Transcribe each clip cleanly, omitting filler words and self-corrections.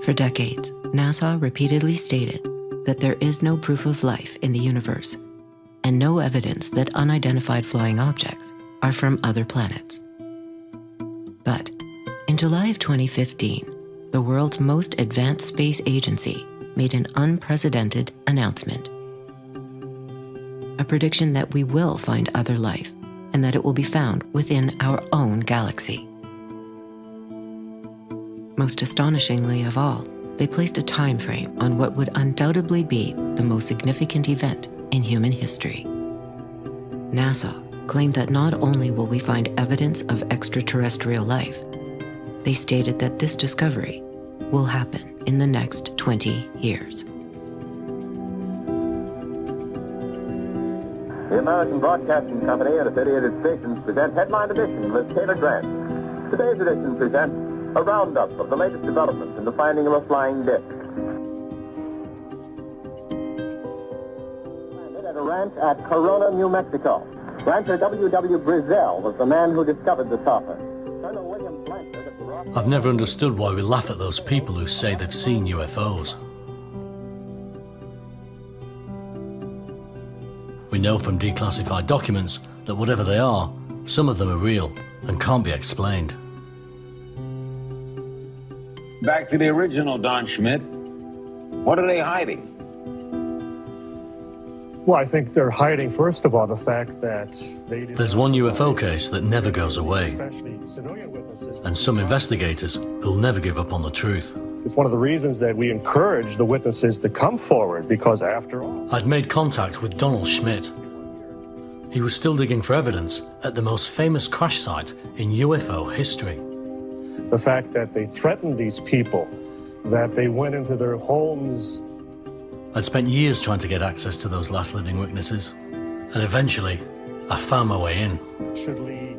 For decades, NASA repeatedly stated that there is no proof of life in the universe and no evidence that unidentified flying objects are from other planets. But in July of 2015, the world's most advanced space agency made an unprecedented announcement. A prediction that we will find other life and that it will be found within our own galaxy. Most astonishingly of all, they placed a time frame on what would undoubtedly be the most significant event in human history. NASA claimed that not only will we find evidence of extraterrestrial life, they stated that this discovery will happen in the next 20 years. The American Broadcasting Company and affiliated stations present Headline Edition with Taylor Grant. Today's edition presents a roundup of the latest developments in the finding of a flying disc. Landed at a ranch at Corona, New Mexico. Rancher W.W. Brizell was the man who discovered the saucer. Colonel William Blanchard of the Roswell... I've never understood why we laugh at those people who say they've seen UFOs. We know from declassified documents that whatever they are, some of them are real and can't be explained. Back to the original, Don Schmidt. What are they hiding? Well, I think they're hiding, first of all, the fact that they... There's one UFO case that never goes away, especially civilian witnesses, and some investigators who'll never give up on the truth. it's one of the reasons that we encourage the witnesses to come forward, because after all... I'd made contact with Donald Schmidt. He was still digging for evidence at the most famous crash site in UFO history. The fact that they threatened these people, that they went into their homes... I'd spent years trying to get access to those last living witnesses, and eventually, I found my way in. Actually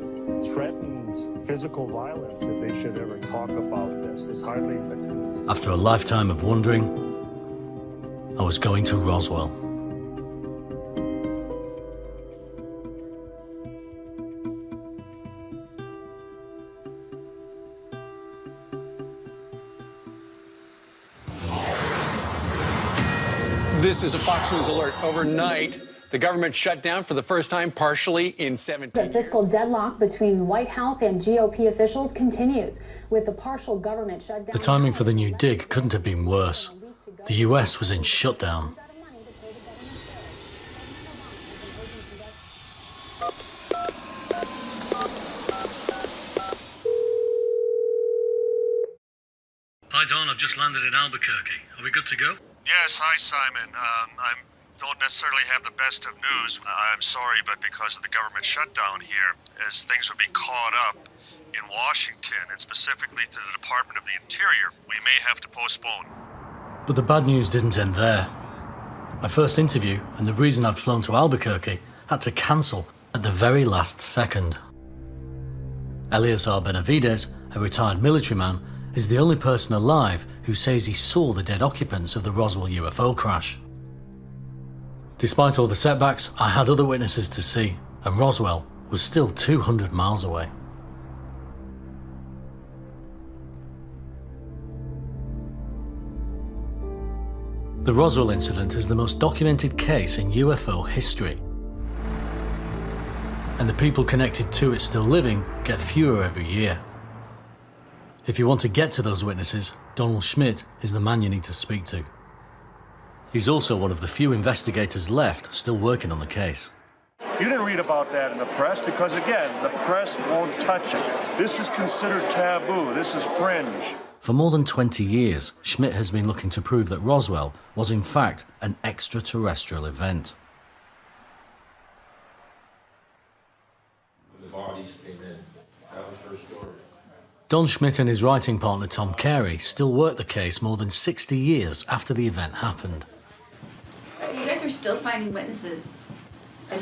threatened physical violence if they should ever talk about this. It's hardly... After a lifetime of wondering, I was going to Roswell. This is a Fox News alert. Overnight, the government shut down for the first time partially in 17 years. The fiscal deadlock between the White House and GOP officials continues with the partial government shutdown. The timing for the new dig couldn't have been worse. The US was in shutdown. Hi Don, I've just landed in Albuquerque. Are we good to go? Yes, hi Simon. I don't necessarily have the best of news. I'm sorry, but because of the government shutdown here, as things would be caught up in Washington, and specifically to the Department of the Interior, we may have to postpone. But the bad news didn't end there. My first interview, and the reason I'd flown to Albuquerque, had to cancel at the very last second. Eleazar Benavides, a retired military man, is the only person alive who says he saw the dead occupants of the Roswell UFO crash. Despite all the setbacks, I had other witnesses to see, and Roswell was still 200 miles away. The Roswell incident is the most documented case in UFO history, and the people connected to it still living get fewer every year. If you want to get to those witnesses, Donald Schmidt is the man you need to speak to. He's also one of the few investigators left still working on the case. You didn't read about that in the press because, again, the press won't touch it. This is considered taboo. This is fringe. For more than 20 years, Schmidt has been looking to prove that Roswell was in fact an extraterrestrial event. The bodies came in. That was her story. Don Schmidt and his writing partner Tom Carey still work the case more than 60 years after the event happened. So you guys are still finding witnesses, and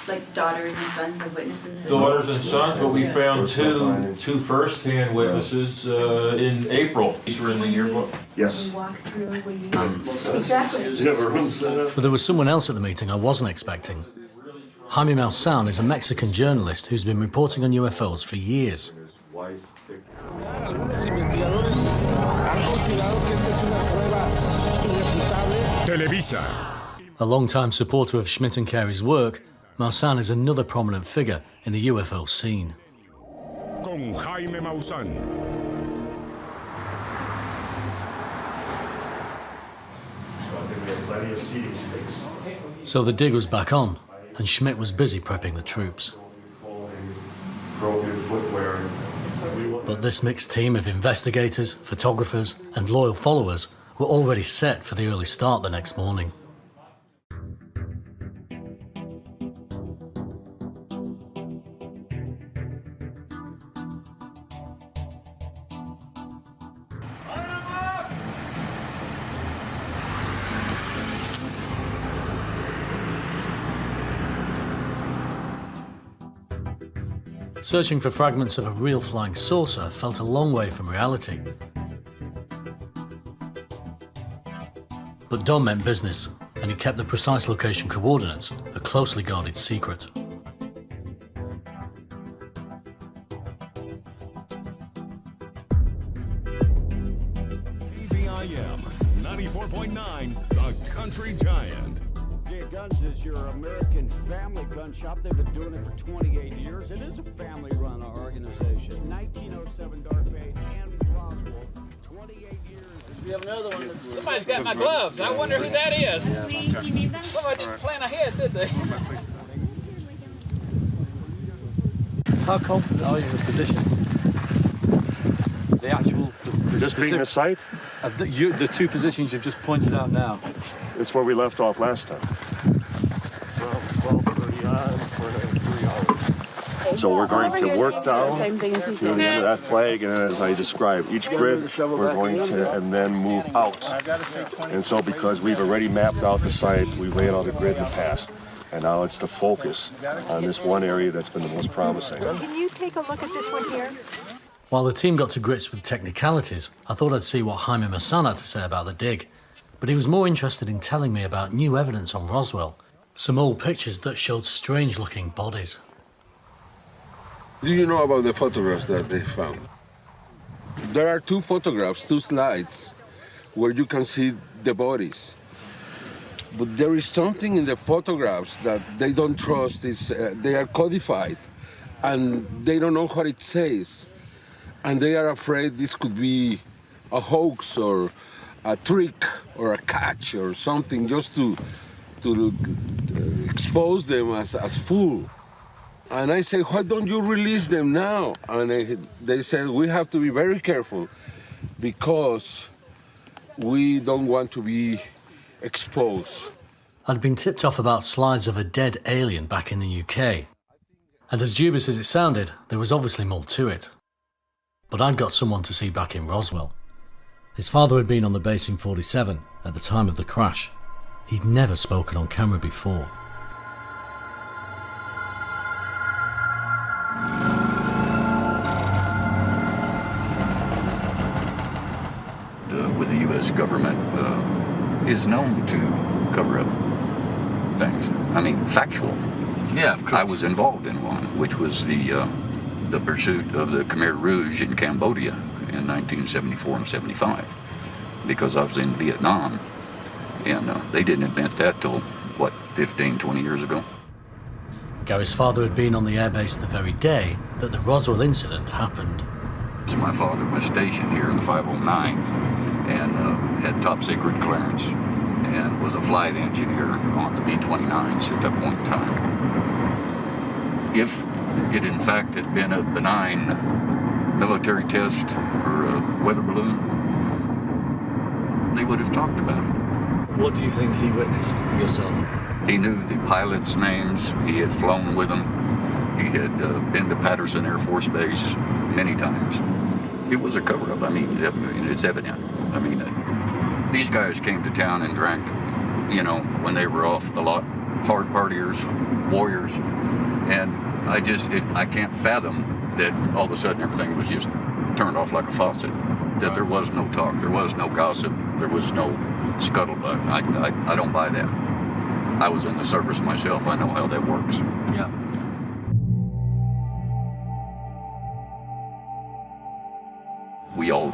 like daughters and sons of witnesses? Daughters and sons, but we found two first-hand witnesses in April. These were in the yearbook. Yes. Walk through exactly. But there was someone else at the meeting I wasn't expecting. Jaime Maussan is a Mexican journalist who's been reporting on UFOs for years. Televisa. A long-time supporter of Schmidt and Carey's work, Maussan is another prominent figure in the UFO scene. Con Jaime Maussan. So the dig was back on, and Schmidt was busy prepping the troops. But this mixed team of investigators, photographers, and loyal followers were already set for the early start the next morning. Searching for fragments of a real flying saucer felt a long way from reality. But Don meant business, and he kept the precise location coordinates a closely guarded secret. KBIM 94.9, The Country Giant. Guns is your American family gun shop. They've been doing it for 28 years. It is a family-run organization. 1907 Darkfade and Roswell. 28 years. We have another one. Somebody's got my gloves. I wonder who that is. You need them? Somebody didn't plan ahead, did they? How confident are you in the position? The actual... This being the site? The two positions you've just pointed out now. It's where we left off last time. So we're going to work down to the end of that flag, and as I described, each grid we're going to and then move out. And so because we've already mapped out the site, we've laid out a grid in the past. And now it's the focus on this one area that's been the most promising. Can you take a look at this one here? While the team got to grips with technicalities, I thought I'd see what Jaime Maussan had to say about the dig. But he was more interested in telling me about new evidence on Roswell, some old pictures that showed strange-looking bodies. Do you know about the photographs that they found? There are two photographs, two slides, where you can see the bodies. But there is something in the photographs that they don't trust. They are codified, and they don't know what it says. And they are afraid this could be a hoax or a trick or a catch or something just to expose them as fool. And I say, why don't you release them now? And they said, we have to be very careful because we don't want to be exposed. I'd been tipped off about slides of a dead alien back in the UK. And as dubious as it sounded, there was obviously more to it. But I'd got someone to see back in Roswell. His father had been on the base in '47 at the time of the crash. He'd never spoken on camera before. With the U.S. government is known to cover up things. I mean, factual. Yeah, of course. I was involved in one, which was the pursuit of the Khmer Rouge in Cambodia in 1974 and 75, because I was in Vietnam, and they didn't invent that till, 15, 20 years ago. Gary's father had been on the airbase the very day that the Roswell incident happened. So my father was stationed here in the 509th and had top secret clearance and was a flight engineer on the B-29s at that point in time. If it in fact had been a benign military test or a weather balloon, they would have talked about it. What do you think he witnessed yourself? He knew the pilots' names. He had flown with them. He had been to Patterson Air Force Base many times. It was a cover-up. I mean, it's evident. I mean, these guys came to town and drank, when they were off a lot. Hard partiers, warriors. And I can't fathom that all of a sudden everything was just turned off like a faucet. That there was no talk, there was no gossip, there was no scuttlebutt. I don't buy that. I was in the service myself. I know how that works. Yeah. We all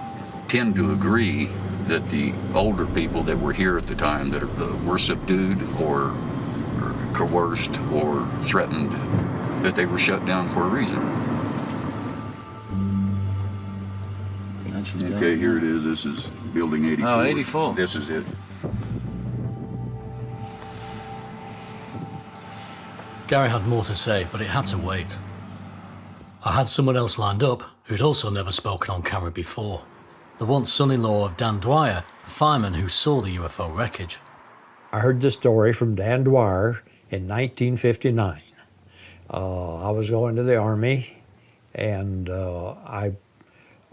tend to agree that the older people that were here at the time that were subdued or coerced or threatened, that they were shut down for a reason. Okay, here it is. This is building 84. Oh, 84. This is it. Gary had more to say, but it had to wait. I had someone else lined up who'd also never spoken on camera before. The once son-in-law of Dan Dwyer, a fireman who saw the UFO wreckage. I heard this story from Dan Dwyer in 1959. I was going to the Army, and I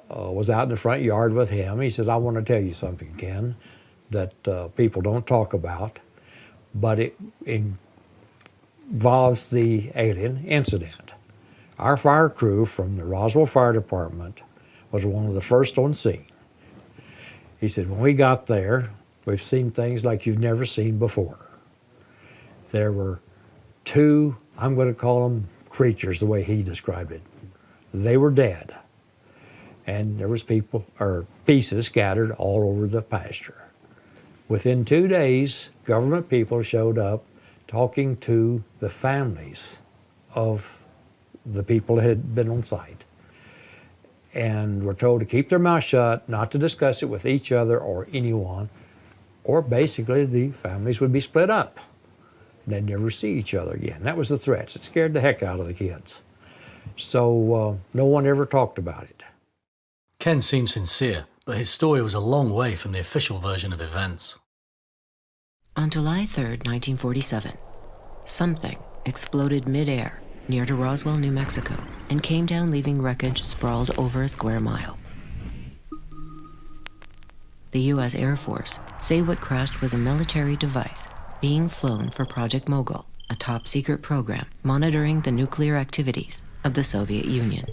was out in the front yard with him. He said, I want to tell you something, Ken, that people don't talk about, but it involves the alien incident. Our fire crew from the Roswell Fire Department was one of the first on scene. He said, when we got there, we've seen things like you've never seen before. There were two, I'm going to call them creatures, the way he described it. They were dead. And there was pieces scattered all over the pasture. Within 2 days, government people showed up talking to the families of the people that had been on site, and were told to keep their mouth shut, not to discuss it with each other or anyone, or basically the families would be split up. They'd never see each other again. That was the threats. It scared the heck out of the kids. So no one ever talked about it. Ken seemed sincere, but his story was a long way from the official version of events. On July 3rd, 1947, something exploded mid-air near to Roswell, New Mexico, and came down leaving wreckage sprawled over a square mile. The U.S. Air Force say what crashed was a military device being flown for Project Mogul, a top-secret program monitoring the nuclear activities of the Soviet Union.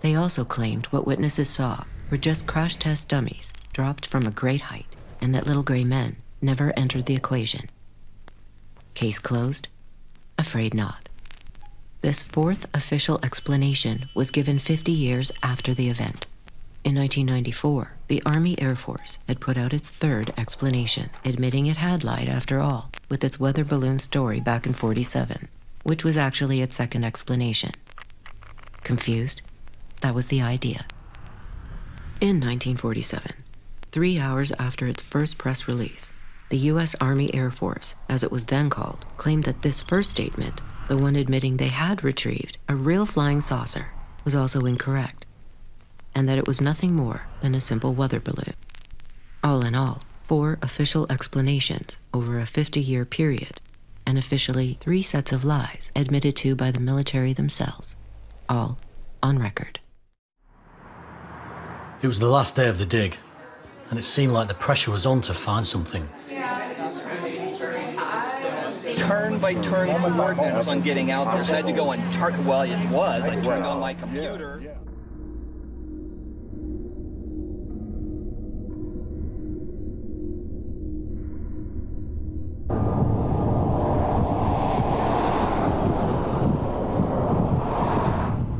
They also claimed what witnesses saw were just crash test dummies dropped from a great height, and that little gray men never entered the equation. Case closed? Afraid not. This fourth official explanation was given 50 years after the event. In 1994, the Army Air Force had put out its third explanation, admitting it had lied after all, with its weather balloon story back in '47, which was actually its second explanation. Confused? That was the idea. In 1947, 3 hours after its first press release, the U.S. Army Air Force, as it was then called, claimed that this first statement, the one admitting they had retrieved a real flying saucer, was also incorrect, and that it was nothing more than a simple weather balloon. All in all, 4 official explanations over a 50-year period, and officially 3 sets of lies admitted to by the military themselves, all on record. It was the last day of the dig, and it seemed like the pressure was on to find something. Turn-by-turn coordinates on getting out there. So I had to go on well, it was. I turned on my computer.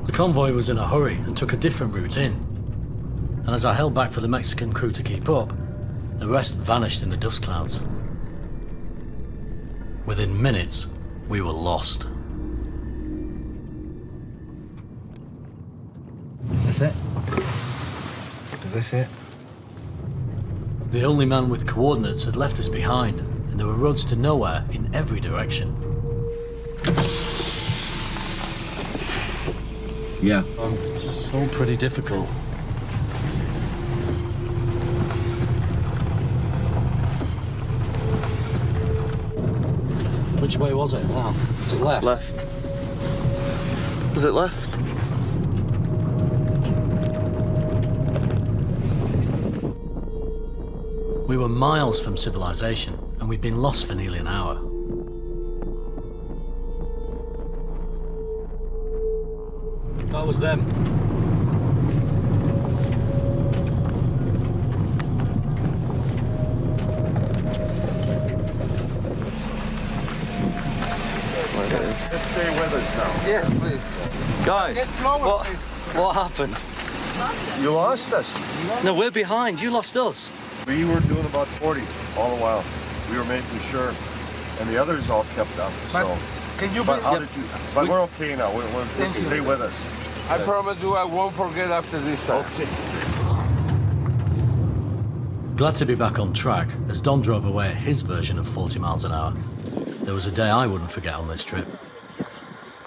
The convoy was in a hurry and took a different route in. And as I held back for the Mexican crew to keep up, the rest vanished in the dust clouds. Within minutes, we were lost. Is this it? Is this it? The only man with coordinates had left us behind, and there were roads to nowhere in every direction. Yeah. So pretty difficult. Which way was it now? Was it left? Left. Was it left? We were miles from civilization, and we'd been lost for nearly an hour. That was them. Just stay with us now. Yes, please. Guys, Get slower, what? please. What happened? You lost us. No, we're behind. You lost us. We were doing about 40 all the while. We were making sure, and the others all kept up. So, Can you? but how did you? But we're okay now. We'll stay with us. I promise you, I won't forget after this time. Okay. Glad to be back on track as Don drove away at his version of 40 miles an hour. There was a day I wouldn't forget on this trip.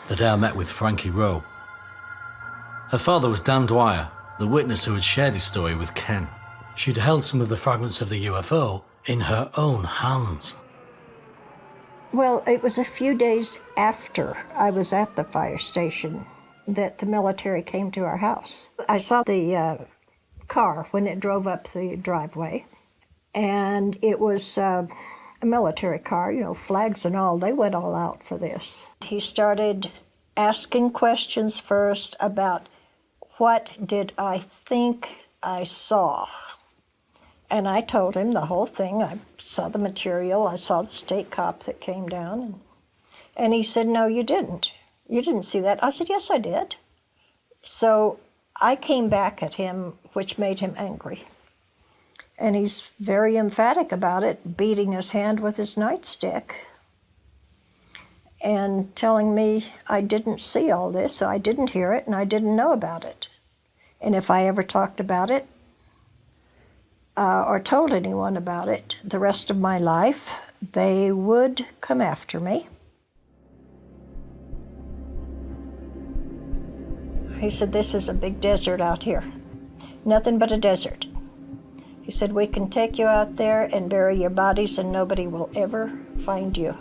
The day I met with Frankie Rowe. Her father was Dan Dwyer, the witness who had shared his story with Ken. She'd held some of the fragments of the UFO in her own hands. Well, it was a few days after I was at the fire station that the military came to our house. I saw the car when it drove up the driveway, and it was a military car, you know, flags and all. They went all out for this. He started asking questions first about what did I think I saw. And I told him the whole thing. I saw the material. I saw the state cop that came down. And he said, no, you didn't. You didn't see that. I said, yes, I did. So I came back at him, which made him angry. And he's very emphatic about it, beating his hand with his nightstick and telling me I didn't see all this, so I didn't hear it, and I didn't know about it. And if I ever talked about it or told anyone about it the rest of my life, they would come after me. He said, this is a big desert out here. Nothing but a desert. He said, we can take you out there and bury your bodies and nobody will ever find you.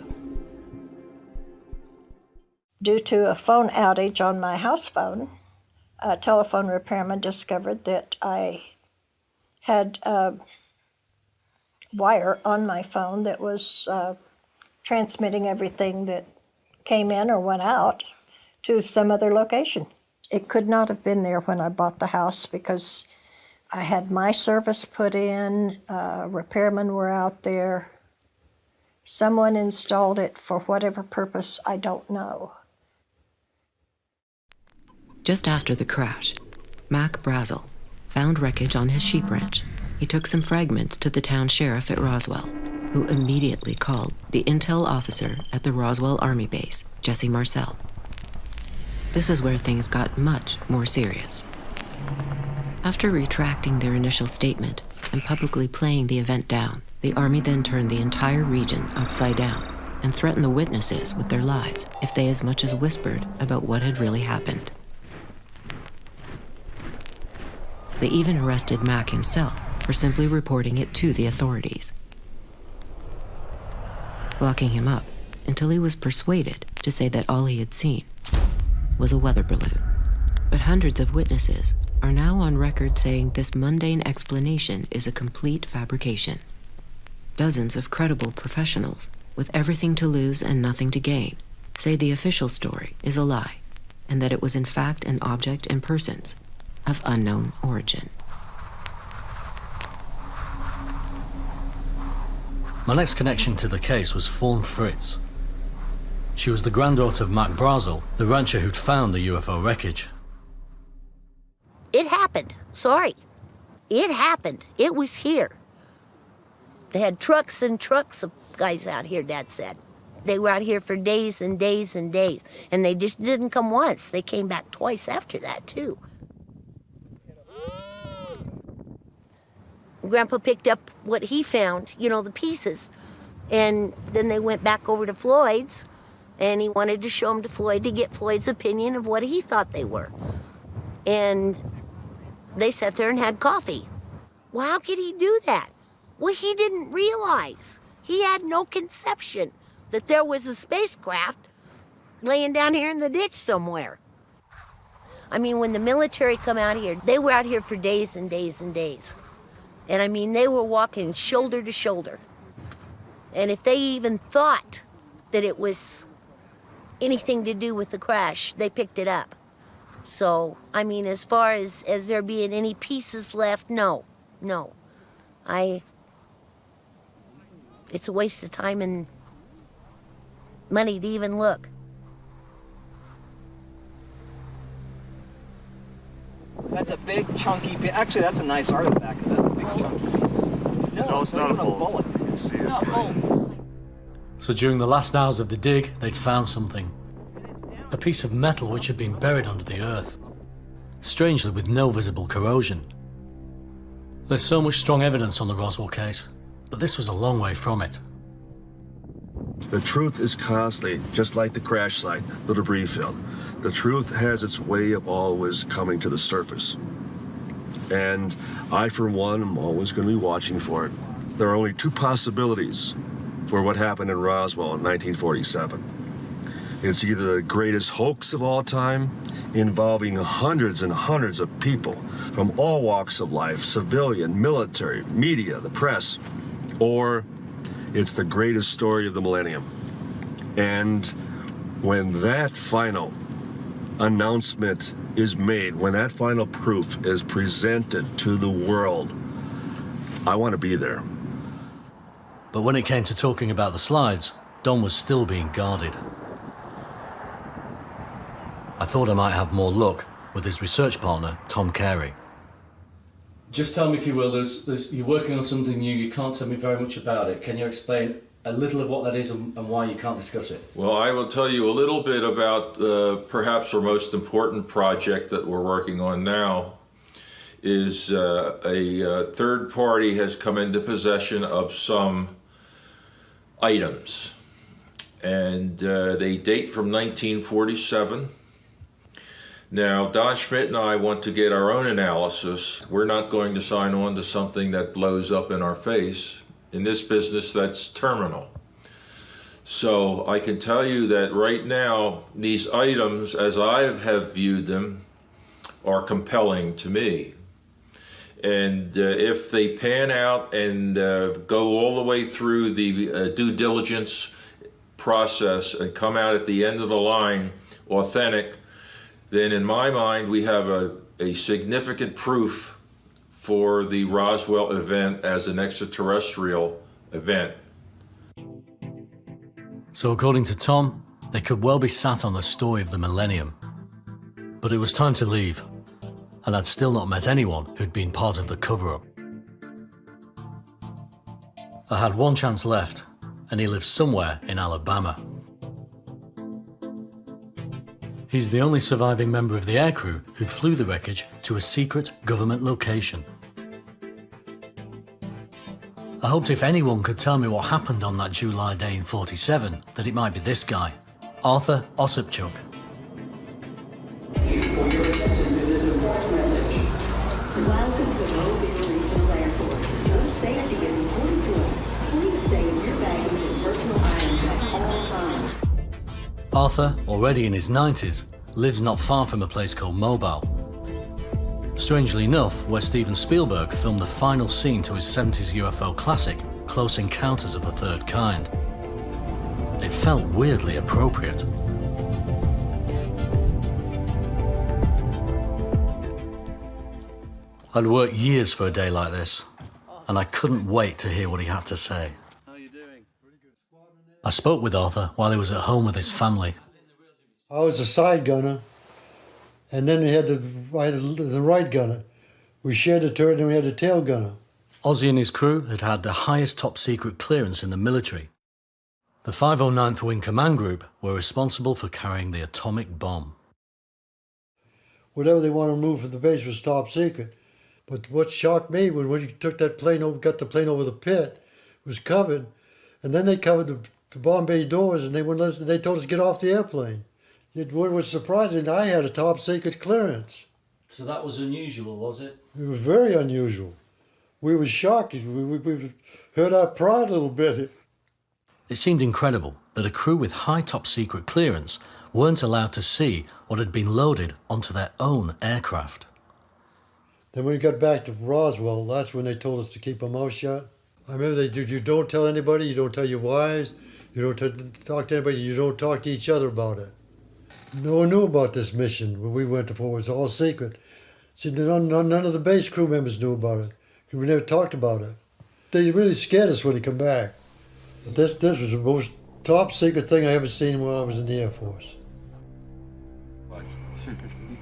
Due to a phone outage on my house phone, a telephone repairman discovered that I had a wire on my phone that was transmitting everything that came in or went out to some other location. It could not have been there when I bought the house because I had my service put in, repairmen were out there. Someone installed it for whatever purpose, I don't know. Just after the crash, Mac Brazel found wreckage on his sheep ranch. He took some fragments to the town sheriff at Roswell, who immediately called the intel officer at the Roswell Army Base, Jesse Marcel. This is where things got much more serious. After retracting their initial statement and publicly playing the event down, the Army then turned the entire region upside down and threatened the witnesses with their lives if they as much as whispered about what had really happened. They even arrested Mac himself for simply reporting it to the authorities, locking him up until he was persuaded to say that all he had seen was a weather balloon. But hundreds of witnesses are now on record saying this mundane explanation is a complete fabrication. Dozens of credible professionals, with everything to lose and nothing to gain, say the official story is a lie, and that it was in fact an object and persons of unknown origin. My next connection to the case was Fawn Fritz. She was the granddaughter of Mac Brazel, the rancher who'd found the UFO wreckage. It happened. Sorry. It happened. It was here. They had trucks and trucks of guys out here, Dad said. They were out here for days and days and days. And they just didn't come once. They came back twice after that, too. Grandpa picked up what he found, you know, the pieces. And then they went back over to Floyd's. And he wanted to show them to Floyd to get Floyd's opinion of what he thought they were. And they sat there and had coffee. Well, how could he do that? Well, he didn't realize. He had no conception that there was a spacecraft laying down here in the ditch somewhere. I mean, when the military come out here, they were out here for days and days and days. And I mean, they were walking shoulder to shoulder. And if they even thought that it was anything to do with the crash, they picked it up. So, I mean, as far as there being any pieces left, no. It's a waste of time and money to even look. That's a big, chunky piece. Actually, that's a nice artifact because that's a big, chunky piece. No, it's not a bullet. You can see it's So during the last hours of the dig, they'd found something. A piece of metal which had been buried under the earth. Strangely, with no visible corrosion. There's so much strong evidence on the Roswell case, but this was a long way from it. The truth is constantly, just like the crash site, the debris field. The truth has its way of always coming to the surface. And I, for one, am always going to be watching for it. There are only two possibilities for what happened in Roswell in 1947. It's either the greatest hoax of all time, involving hundreds and hundreds of people from all walks of life, civilian, military, media, the press, or it's the greatest story of the millennium. And when that final announcement is made, when that final proof is presented to the world, I want to be there. But when it came to talking about the slides, Don was still being guarded. I thought I might have more luck with his research partner, Tom Carey. Just tell me, if you will, you're working on something new, you can't tell me very much about it. Can you explain a little of what that is and why you can't discuss it? Well, I will tell you a little bit about perhaps our most important project that we're working on now. Is a third party has come into possession of some items, and they date from 1947. Now, Don Schmidt and I want to get our own analysis. We're not going to sign on to something that blows up in our face. In this business, that's terminal. So I can tell you that right now, these items, as I have viewed them, are compelling to me. And if they pan out and go all the way through the due diligence process and come out at the end of the line authentic, then in my mind we have a significant proof for the Roswell event as an extraterrestrial event. So according to Tom, they could well be sat on the story of the millennium. But it was time to leave, and I'd still not met anyone who'd been part of the cover-up. I had one chance left, and he lives somewhere in Alabama. He's the only surviving member of the aircrew who flew the wreckage to a secret government location. I hoped if anyone could tell me what happened on that July day in '47, that it might be this guy, Arthur Ossipchuk. Welcome to Mobile Regional Airport. Your safety is important to us. Please stay with your baggage and personal items at all times. Arthur, already in his 90s, lives not far from a place called Mobile. Strangely enough, where Steven Spielberg filmed the final scene to his 70s UFO classic, Close Encounters of the Third Kind. It felt weirdly appropriate. I'd worked years for a day like this, and I couldn't wait to hear what he had to say. I spoke with Arthur while he was at home with his family. I was a side gunner, and then I had the right gunner. We shared the turret, and we had the tail gunner. Ozzy and his crew had had the highest top secret clearance in the military. The 509th Wing Command Group were responsible for carrying the atomic bomb. Whatever they wanted to move from the base was top secret. But what shocked me when we took that plane over, got the plane over the pit, it was covered, and then they covered the bomb bay doors, and they wouldn't listen. They told us to get off the airplane. What was surprising, I had a top secret clearance. So that was unusual, was it? It was very unusual. We were shocked. We hurt our pride a little bit. It seemed incredible that a crew with high top secret clearance weren't allowed to see what had been loaded onto their own aircraft. Then when we got back to Roswell, that's when they told us to keep our mouth shut. I remember they did, you don't tell anybody, you don't tell your wives, you don't talk to anybody, you don't talk to each other about it. No one knew about this mission when we went for. It was all secret. See, none of the base crew members knew about it, because we never talked about it. They really scared us when they come back. But this was the most top secret thing I ever seen when I was in the Air Force.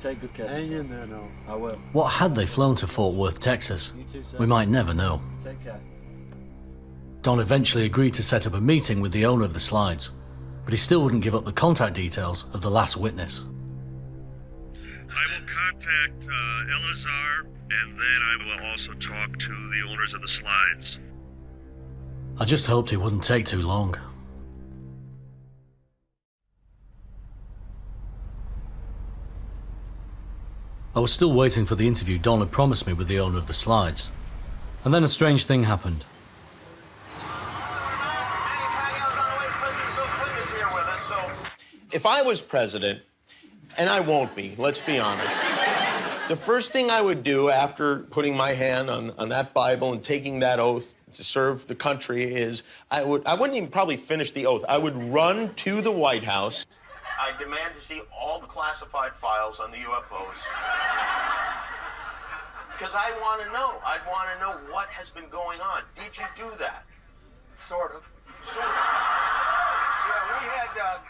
take good care. Hang in there now. I will. What had they flown to Fort Worth, Texas? You too, sir. We might never know. Take care. Don eventually agreed to set up a meeting with the owner of the slides, but he still wouldn't give up the contact details of the last witness. I will contact Elazar, and then I will also talk to the owners of the slides. I just hoped it wouldn't take too long. I was still waiting for the interview Don had promised me with the owner of the slides. And then a strange thing happened. If I was president, and I won't be, let's be honest, the first thing I would do after putting my hand on that Bible and taking that oath to serve the country is I wouldn't even probably finish the oath. I would run to the White House. I demand to see all the classified files on the UFOs. Because I want to know. I'd want to know what has been going on. Did you do that? Sort of. Sort of. Yeah, we had...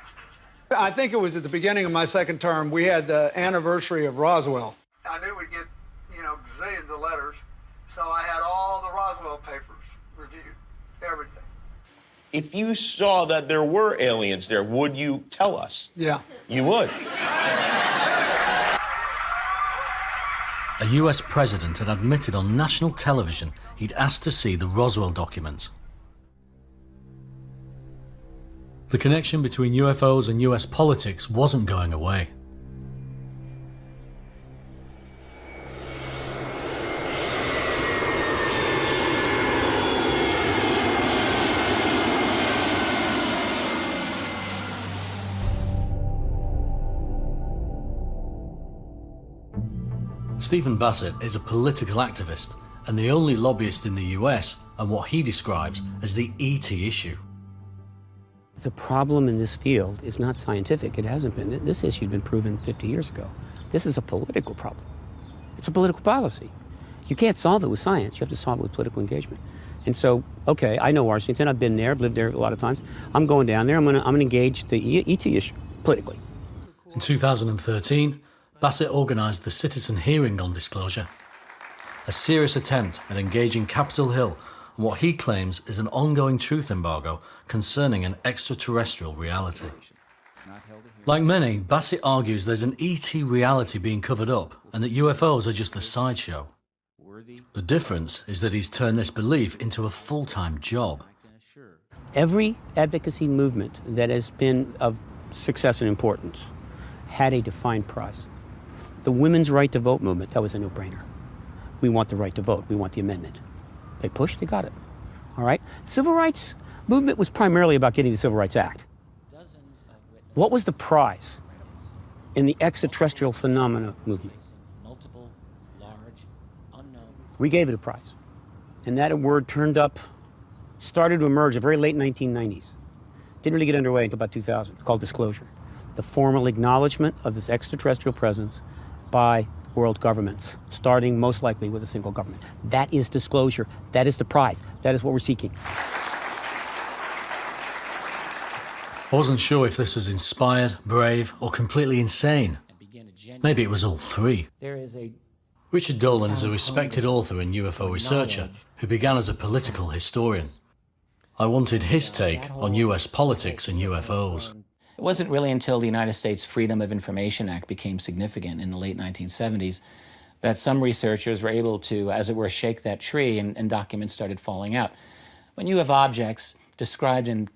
I think it was at the beginning of my second term, we had the anniversary of Roswell. I knew we'd get, gazillions of letters, so I had all the Roswell papers reviewed, everything. If you saw that there were aliens there, would you tell us? Yeah. You would. A US president had admitted on national television he'd asked to see the Roswell documents. The connection between UFOs and US politics wasn't going away. Stephen Bassett is a political activist and the only lobbyist in the US on what he describes as the ET issue. The problem in this field is not scientific. It hasn't been. This issue had been proven 50 years ago. This is a political problem. It's a political policy. You can't solve it with science. You have to solve it with political engagement. And so, okay, I know Washington. I've been there. I've lived there a lot of times. I'm going down there. I'm going to engage the ET issue politically. In 2013, Bassett organised the Citizen Hearing on Disclosure, a serious attempt at engaging Capitol Hill on what he claims is an ongoing truth embargo concerning an extraterrestrial reality. Like many, Bassett argues there's an ET reality being covered up and that UFOs are just a sideshow. The difference is that he's turned this belief into a full-time job. Every advocacy movement that has been of success and importance had a defined prize. The women's right to vote movement, that was a no-brainer. We want the right to vote. We want the amendment. They pushed, they got it. All right? Civil rights movement was primarily about getting the Civil Rights Act. What was the prize in the extraterrestrial phenomena movement? We gave it a prize. And that word turned up, started to emerge in the very late 1990s. Didn't really get underway until about 2000, called disclosure. The formal acknowledgement of this extraterrestrial presence by world governments, starting most likely with a single government. That is disclosure. That is the prize. That is what we're seeking. I wasn't sure if this was inspired, brave, or completely insane. Maybe it was all three. Richard Dolan is a respected author and UFO researcher who began as a political historian. I wanted his take on US politics and UFOs. It wasn't really until the United States Freedom of Information Act became significant in the late 1970s that some researchers were able to, as it were, shake that tree and documents started falling out. When you have objects described in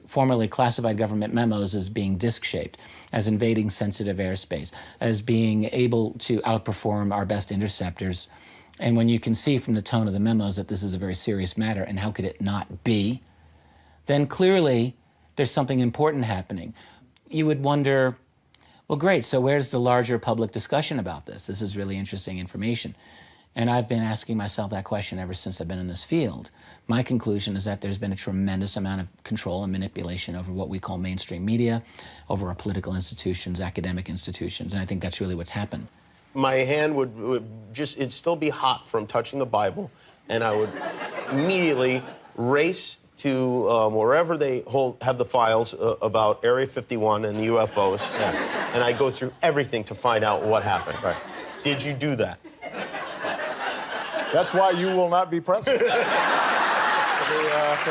formerly classified government memos as being disc-shaped, as invading sensitive airspace, as being able to outperform our best interceptors, and when you can see from the tone of the memos that this is a very serious matter and how could it not be, then clearly there's something important happening. You would wonder, well, great, so where's the larger public discussion about this? This is really interesting information. And I've been asking myself that question ever since I've been in this field. My conclusion is that there's been a tremendous amount of control and manipulation over what we call mainstream media, over our political institutions, academic institutions, and I think that's really what's happened. My hand it'd still be hot from touching the Bible, and I would immediately race to wherever they have the files about Area 51 and the UFOs, and I go through everything to find out what happened. Right. Did you do that? That's why you will not be president. Because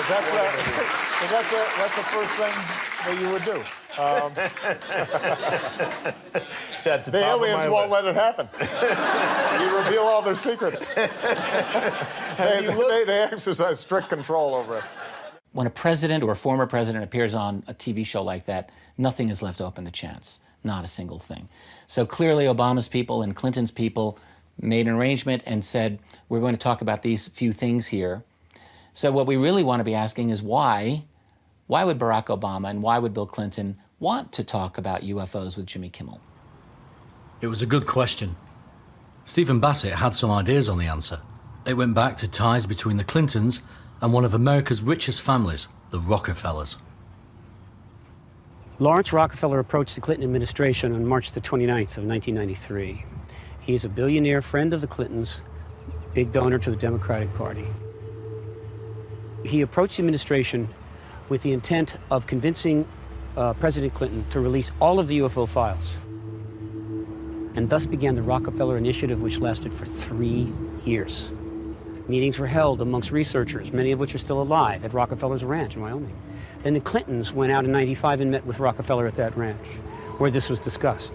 that's the first thing that you would do. The aliens won't let it happen. You reveal all their secrets. They exercise strict control over us. When a president or a former president appears on a TV show like that, nothing is left open to chance, not a single thing. So clearly Obama's people and Clinton's people made an arrangement and said, we're going to talk about these few things here. So what we really want to be asking is why would Barack Obama and why would Bill Clinton want to talk about UFOs with Jimmy Kimmel? It was a good question. Stephen Bassett had some ideas on the answer. It went back to ties between the Clintons and one of America's richest families, the Rockefellers. Lawrence Rockefeller approached the Clinton administration on March the 29th of 1993. He's a billionaire friend of the Clintons, big donor to the Democratic Party. He approached the administration with the intent of convincing President Clinton to release all of the UFO files. And thus began the Rockefeller Initiative, which lasted for 3 years. Meetings were held amongst researchers, many of which are still alive, at Rockefeller's ranch in Wyoming. Then the Clintons went out in '95 and met with Rockefeller at that ranch, where this was discussed.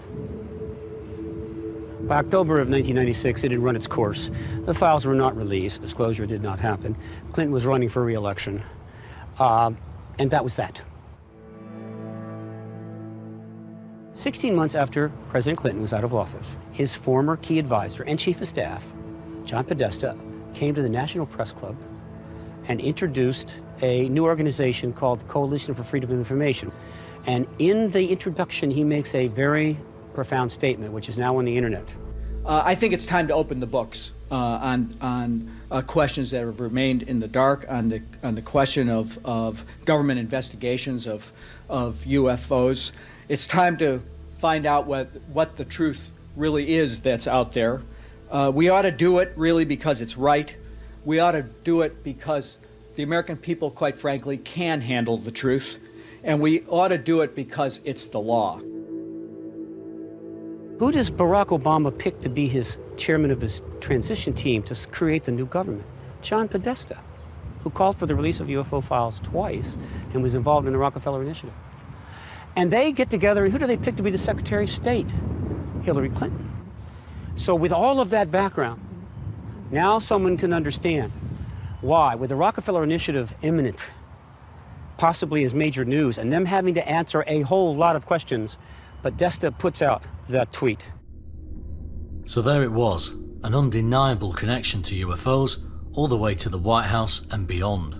By October of 1996, it had run its course. The files were not released. Disclosure did not happen. Clinton was running for re-election. And that was that. 16 months after President Clinton was out of office, his former key advisor and chief of staff, John Podesta, came to the National Press Club and introduced a new organization called the Coalition for Freedom of Information. And in the introduction, he makes a very profound statement, which is now on the internet. I think it's time to open the books on questions that have remained in the dark, on the question of government investigations of UFOs. It's time to find out what the truth really is that's out there. We ought to do it really because it's right. We ought to do it because the American people, quite frankly, can handle the truth. And we ought to do it because it's the law. Who does Barack Obama pick to be his chairman of his transition team to create the new government? John Podesta, who called for the release of UFO files twice and was involved in the Rockefeller Initiative. And they get together, and who do they pick to be the Secretary of State? Hillary Clinton. So with all of that background, now someone can understand why, with the Rockefeller Initiative imminent, possibly as major news, and them having to answer a whole lot of questions, Podesta puts out that tweet. So there it was, an undeniable connection to UFOs, all the way to the White House and beyond.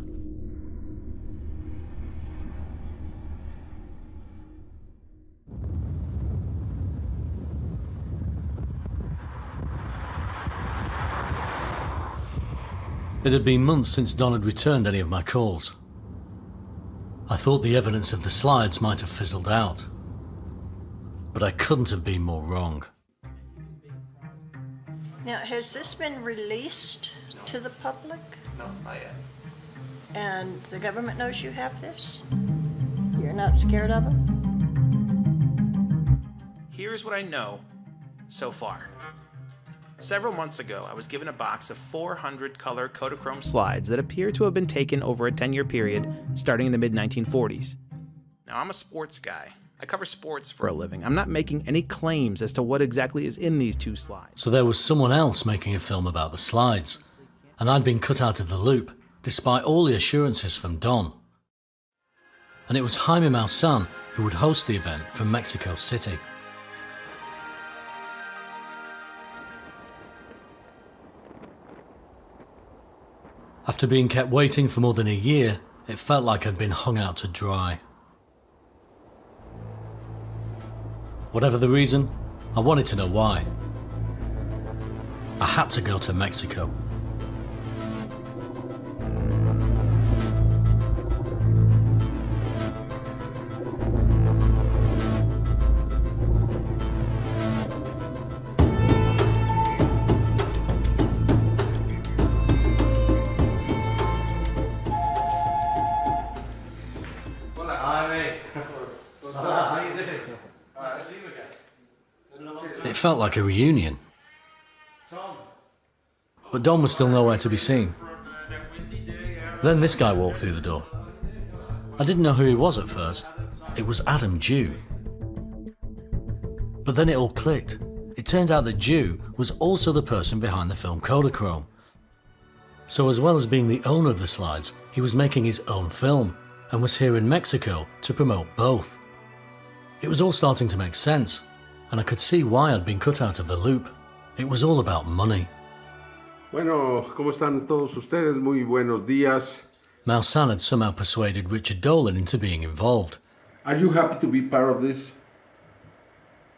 It had been months since Don had returned any of my calls. I thought the evidence of the slides might have fizzled out, but I couldn't have been more wrong. Now, has this been released to the public? No, not yet. And the government knows you have this? You're not scared of it? Here's what I know so far. Several months ago, I was given a box of 400 color Kodachrome slides that appear to have been taken over a 10-year period starting in the mid-1940s. Now, I'm a sports guy. I cover sports for a living. I'm not making any claims as to what exactly is in these two slides. So there was someone else making a film about the slides, and I'd been cut out of the loop, despite all the assurances from Don. And it was Jaime Maussan who would host the event from Mexico City. After being kept waiting for more than a year, it felt like I'd been hung out to dry. Whatever the reason, I wanted to know why. I had to go to Mexico. felt like a reunion. But Don was still nowhere to be seen. Then this guy walked through the door. I didn't know who he was at first. It was Adam Dew. But then it all clicked. It turned out that Dew was also the person behind the film Kodachrome. So as well as being the owner of the slides, he was making his own film and was here in Mexico to promote both. It was all starting to make sense, and I could see why I'd been cut out of the loop. It was all about money. Bueno, ¿cómo están todos ustedes? Muy buenos días. Maussan had somehow persuaded Richard Dolan into being involved. Are you happy to be part of this?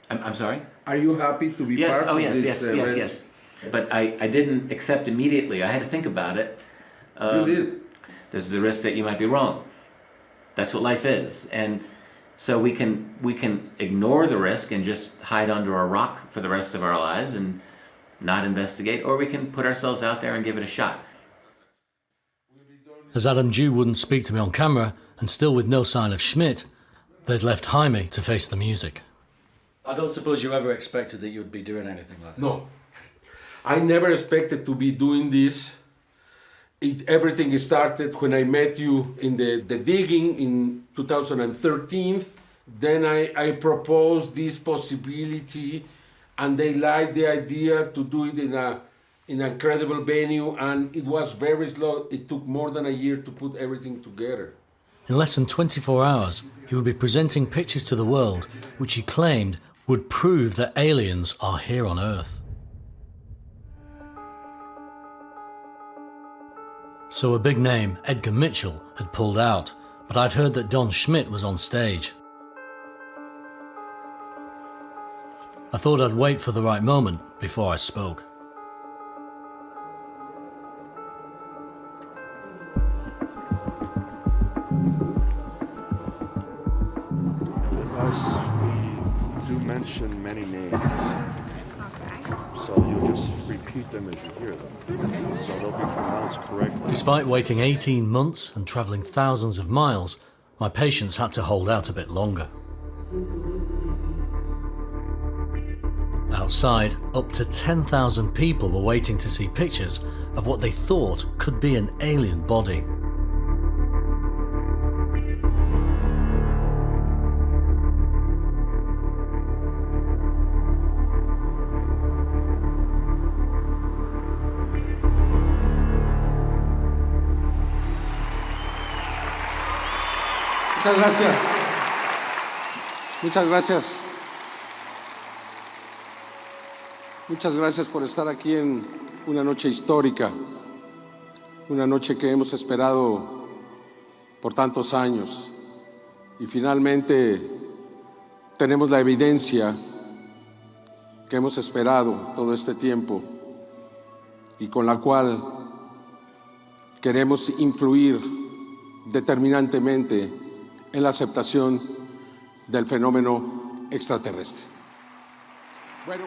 I'm sorry? Are you happy to be part of this? Yes. But I didn't accept immediately. I had to think about it. You did? There's the risk that you might be wrong. That's what life is. And so we can ignore the risk and just hide under a rock for the rest of our lives and not investigate, or we can put ourselves out there and give it a shot. As Adam Dew wouldn't speak to me on camera, and still with no sign of Schmidt, they'd left Jaime to face the music. I don't suppose you ever expected that you'd be doing anything like this? No. I never expected to be doing this. Everything started when I met you in the digging in 2013. Then I proposed this possibility, and they liked the idea to do it in an incredible venue, and it was very slow. It took more than a year to put everything together. In less than 24 hours, he would be presenting pictures to the world, which he claimed would prove that aliens are here on Earth. So a big name, Edgar Mitchell, had pulled out, but I'd heard that Don Schmidt was on stage. I thought I'd wait for the right moment before I spoke. We do mention many names. So you'll just repeat them as you hear them. So they'll be pronounced correctly. Despite waiting 18 months and travelling thousands of miles, my patients had to hold out a bit longer. Outside, up to 10,000 people were waiting to see pictures of what they thought could be an alien body. Muchas gracias. Muchas gracias. Muchas gracias por estar aquí en una noche histórica, una noche que hemos esperado por tantos años y finalmente tenemos la evidencia que hemos esperado todo este tiempo y con la cual queremos influir determinantemente en la aceptación del fenómeno extraterrestre. Bueno,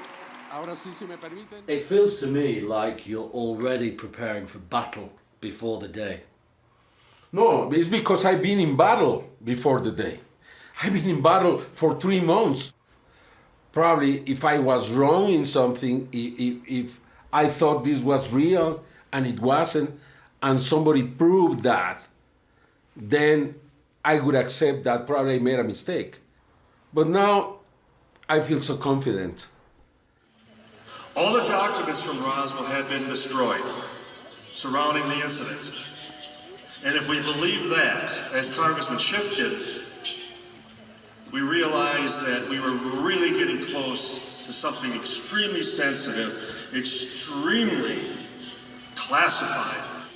ahora sí, si me permiten. It feels to me like you're already preparing for battle before the day. No, it's because I've been in battle before the day. I've been in battle for 3 months. Probably if I was wrong in something, if I thought this was real and it wasn't, and somebody proved that, then I would accept that probably I made a mistake. But now I feel so confident. All the documents from Roswell have been destroyed surrounding the incident. And if we believe that, as Congressman Schiff did, we realize that we were really getting close to something extremely sensitive, extremely classified.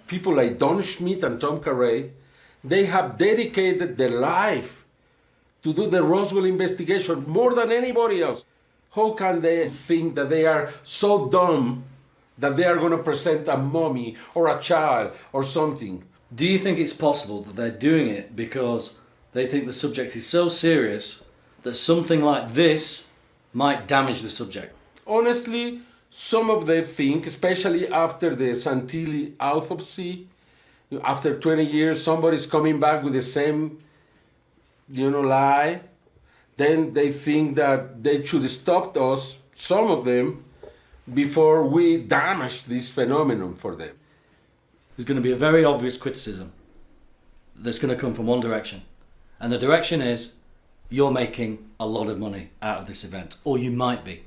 People like Don Schmidt and Tom Carey, they have dedicated their life to do the Roswell investigation more than anybody else. How can they think that they are so dumb that they are going to present a mummy or a child or something? Do you think it's possible that they're doing it because they think the subject is so serious that something like this might damage the subject? Honestly, some of them think, especially after the Santilli autopsy, after 20 years, somebody's coming back with the same, lie. Then they think that they should stop us some of them before we damage this phenomenon for them. There's going to be a very obvious criticism that's going to come from one direction. And the direction is, you're making a lot of money out of this event, or you might be.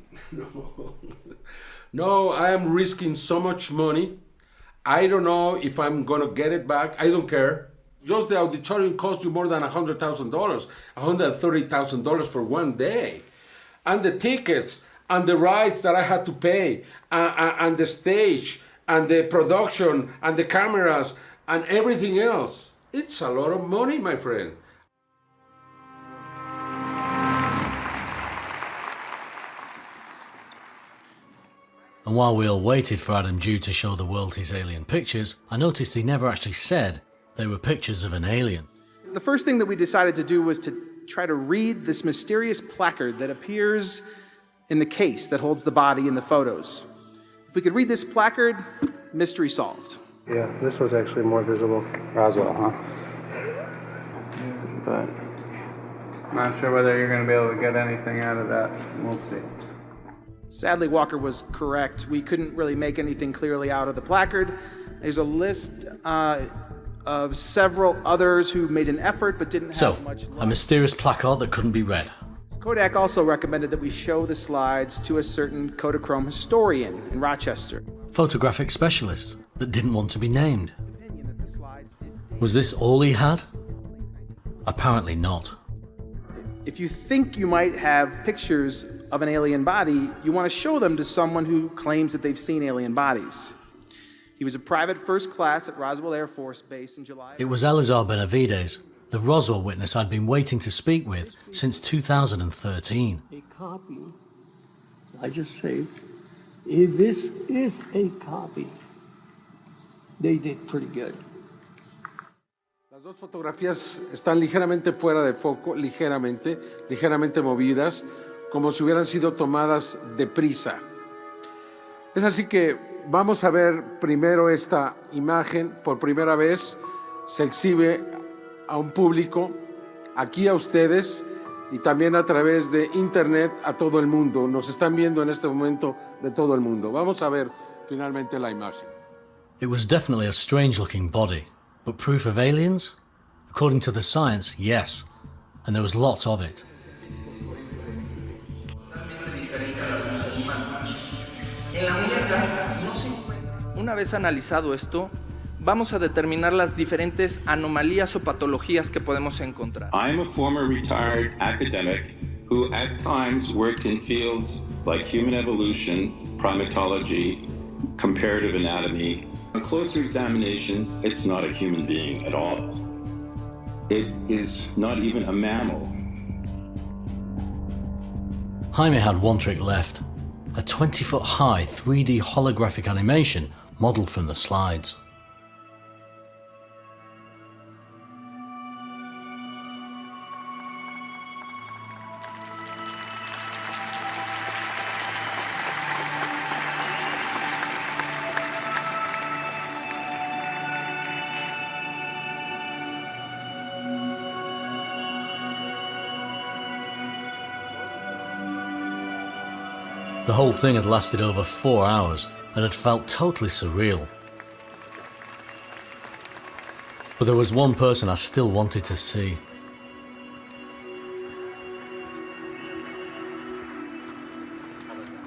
No, I am risking so much money. I don't know if I'm going to get it back. I don't care. Just the auditorium cost you more than $100,000, $130,000 for one day. And the tickets and the rides that I had to pay, and the stage, and the production, and the cameras, and everything else. It's a lot of money, my friend. And while we all waited for Adam Dew to show the world his alien pictures, I noticed he never actually said they were pictures of an alien. The first thing that we decided to do was to try to read this mysterious placard that appears in the case that holds the body in the photos. If we could read this placard, mystery solved. Yeah, this was actually more visible. Roswell, huh? But not sure whether you're going to be able to get anything out of that. We'll see. Sadly, Walker was correct. We couldn't really make anything clearly out of the placard. There's a list of several others who made an effort but didn't have much luck. A mysterious placard that couldn't be read. Kodak also recommended that we show the slides to a certain Kodachrome historian in Rochester. Photographic specialist that didn't want to be named. Was this all he had? Apparently not. If you think you might have pictures of an alien body, you want to show them to someone who claims that they've seen alien bodies. He was a private first class at Roswell Air Force Base in July. It was Elazar Benavides, the Roswell witness I'd been waiting to speak with since 2013. A copy. I just say, if this is a copy, they did pretty good. Las dos fotografías están ligeramente fuera de foco, ligeramente movidas, como si hubieran sido tomadas deprisa. Es así que vamos a ver primero esta imagen. Por primera vez se exhibe a un público, aquí a ustedes, y también a través de internet a todo el mundo. Nos están viendo en este momento de todo el mundo. Vamos a ver finalmente la imagen. It was definitely a strange-looking body, but proof of aliens? According to the science, yes, and there was lots of it. Una vez analizado esto, vamos a determinar las diferentes anomalías o patologías que podemos encontrar. I'm a former retired academic who at times worked in fields like human evolution, primatology, comparative anatomy. On closer examination, it's not a human being at all. It is not even a mammal. Jaime had one trick left, a 20-foot-high 3D holographic animation modelled from the slides. The whole thing had lasted over 4 hours and had felt totally surreal. But there was one person I still wanted to see.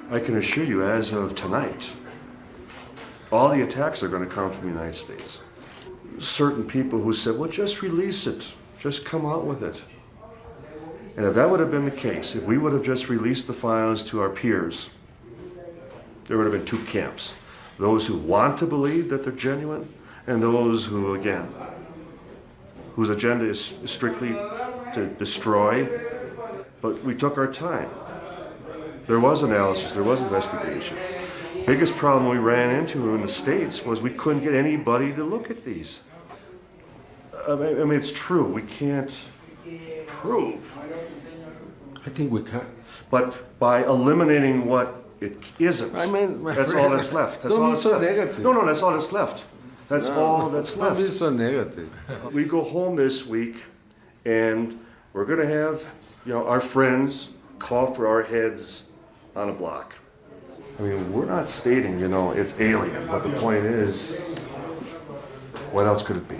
I can assure you, as of tonight, all the attacks are going to come from the United States. Certain people who said, well, just release it, just come out with it. And if that would have been the case, if we would have just released the files to our peers, there would have been two camps. Those who want to believe that they're genuine, and those who, again, whose agenda is strictly to destroy. But we took our time. There was analysis, there was investigation. Biggest problem we ran into in the States was we couldn't get anybody to look at these. I mean, it's true, we can't prove. I think we can. But by eliminating what it isn't, I mean, that's all that's left. That's all that's left. Negative. No, that's all that's left. That's all that's left. Don't be so negative. We go home this week, and we're going to have, our friends call for our heads on a block. I mean, we're not stating, it's alien, but the point is, what else could it be?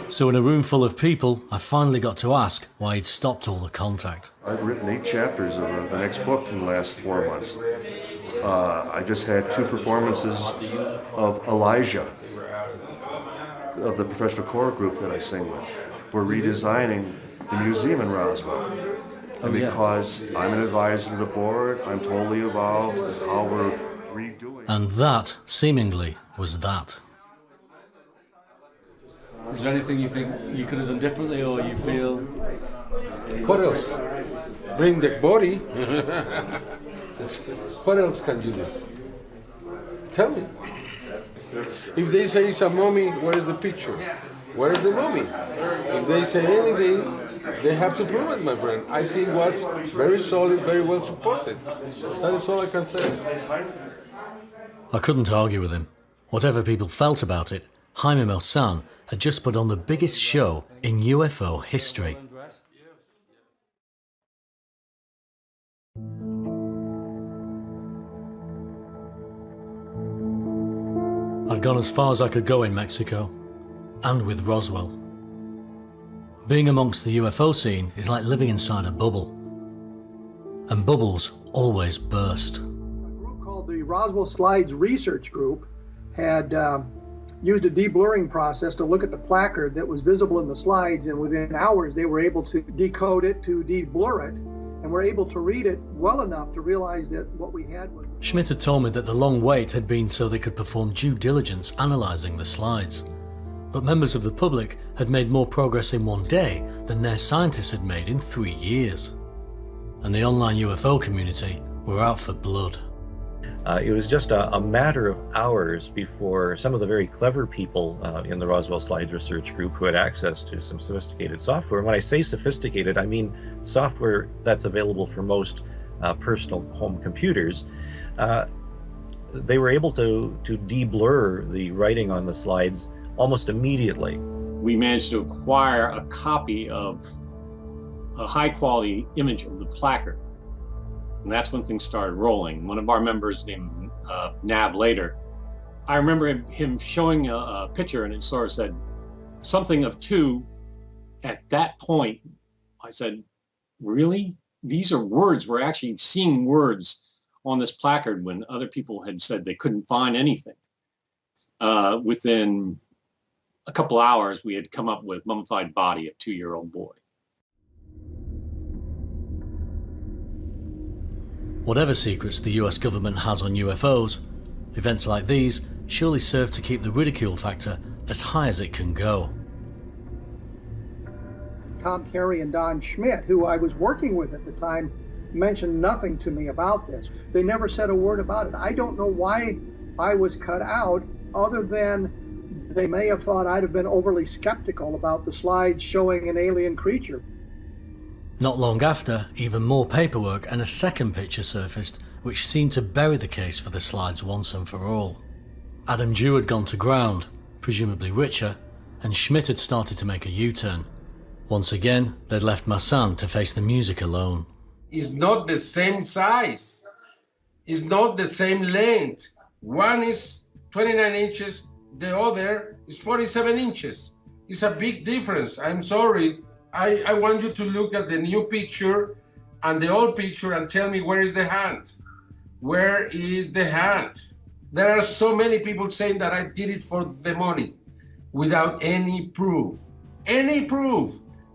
So in a room full of people, I finally got to ask why he'd stopped all the contact. I've written 8 chapters of the next book in the last 4 months. I just had 2 performances of Elijah, of the professional choir group that I sing with. We're redesigning the museum in Roswell. And because I'm an advisor to the board, I'm totally involved in how we're redoing. And that, seemingly, was that. Is there anything you think you could have done differently, or you feel? What else? Bring the body. What else can you do? Tell me. If they say it's a mummy, where is the picture? Where is the mummy? If they say anything, they have to prove it, my friend. I think it was very solid, very well supported. That is all I can say. I couldn't argue with him. Whatever people felt about it, Jaime Maussan had just put on the biggest show in UFO history. I'd gone as far as I could go in Mexico, and with Roswell. Being amongst the UFO scene is like living inside a bubble. And bubbles always burst. A group called the Roswell Slides Research Group had used a deblurring process to look at the placard that was visible in the slides, and within hours they were able to decode it, to deblur it, and were able to read it well enough to realize that what we had was... Schmidt had told me that the long wait had been so they could perform due diligence analysing the slides. But members of the public had made more progress in 1 day than their scientists had made in 3 years. And the online UFO community were out for blood. It was just a matter of hours before some of the very clever people in the Roswell Slides Research Group, who had access to some sophisticated software, and when I say sophisticated, I mean software that's available for most personal home computers, they were able to de-blur the writing on the slides almost immediately. We managed to acquire a copy of a high-quality image of the placard. And that's when things started rolling. One of our members named Nab later, I remember him showing a picture, and it sort of said something of 2. At that point, I said, really? These are words. We're actually seeing words on this placard when other people had said they couldn't find anything. Within a couple hours, we had come up with mummified body of 2-year-old boy. Whatever secrets the US government has on UFOs, events like these surely serve to keep the ridicule factor as high as it can go. Tom Carey and Don Schmidt, who I was working with at the time, mentioned nothing to me about this. They never said a word about it. I don't know why I was cut out, other than they may have thought I'd have been overly skeptical about the slides showing an alien creature. Not long after, even more paperwork and a second picture surfaced, which seemed to bury the case for the slides once and for all. Adam Dew had gone to ground, presumably richer, and Schmidt had started to make a U-turn. Once again, they'd left Maussan to face the music alone. It's not the same size. It's not the same length. One is 29 inches, the other is 47 inches. It's a big difference. I'm sorry. I want you to look at the new picture and the old picture and tell me, where is the hand? Where is the hand? There are so many people saying that I did it for the money without any proof. Any proof.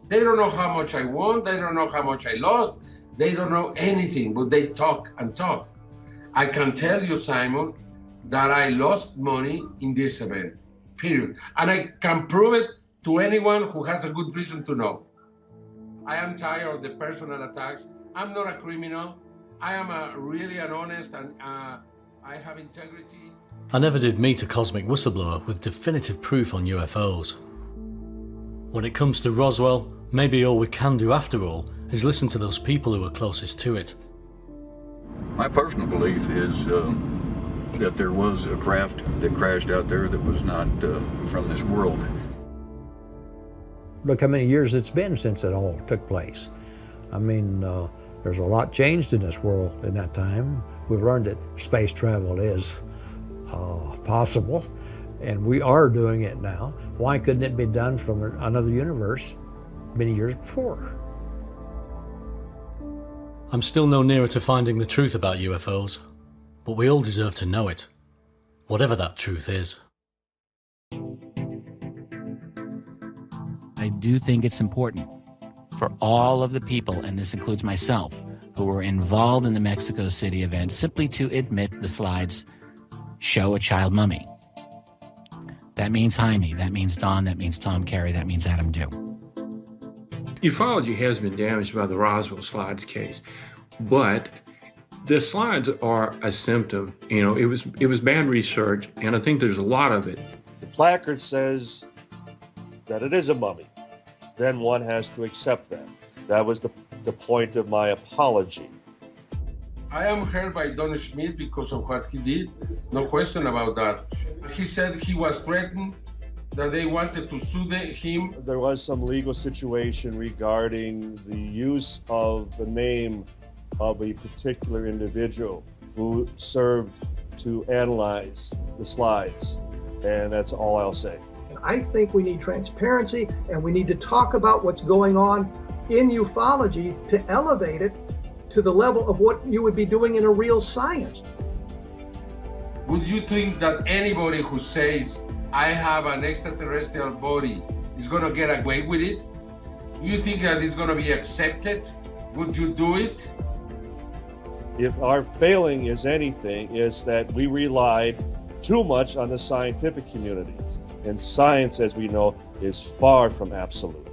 They don't know how much I won. They don't know how much I lost. They don't know anything, but they talk and talk. I can tell you, Simon, that I lost money in this event, period. And I can prove it to anyone who has a good reason to know. I am tired of the personal attacks. I'm not a criminal. I am really an honest, and I have integrity. I never did meet a cosmic whistleblower with definitive proof on UFOs. When it comes to Roswell, maybe all we can do after all is listen to those people who are closest to it. My personal belief is that there was a craft that crashed out there that was not from this world. Look how many years it's been since it all took place. I mean, There's a lot changed in this world in that time. We've learned that space travel is possible, and we are doing it now. Why couldn't it be done from another universe many years before? I'm still no nearer to finding the truth about UFOs, but we all deserve to know it, whatever that truth is. I do think it's important for all of the people, and this includes myself, who were involved in the Mexico City event, simply to admit the slides show a child mummy. That means Jaime, that means Don, that means Tom Carey, that means Adam Dew. Ufology has been damaged by the Roswell slides case, but the slides are a symptom. You know, it was bad research, and I think there's a lot of it. The placard says that it is a mummy. Then one has to accept that. That was the point of my apology. I am hurt by Don Schmidt because of what he did. No question about that. He said he was threatened, that they wanted to sue him. There was some legal situation regarding the use of the name of a particular individual who served to analyze the slides. And that's all I'll say. I think we need transparency, and we need to talk about what's going on in ufology to elevate it to the level of what you would be doing in a real science. Would you think that anybody who says, I have an extraterrestrial body, is going to get away with it? You think that it's going to be accepted? Would you do it? If our failing is anything, is that we relied too much on the scientific communities. And science, as we know, is far from absolute.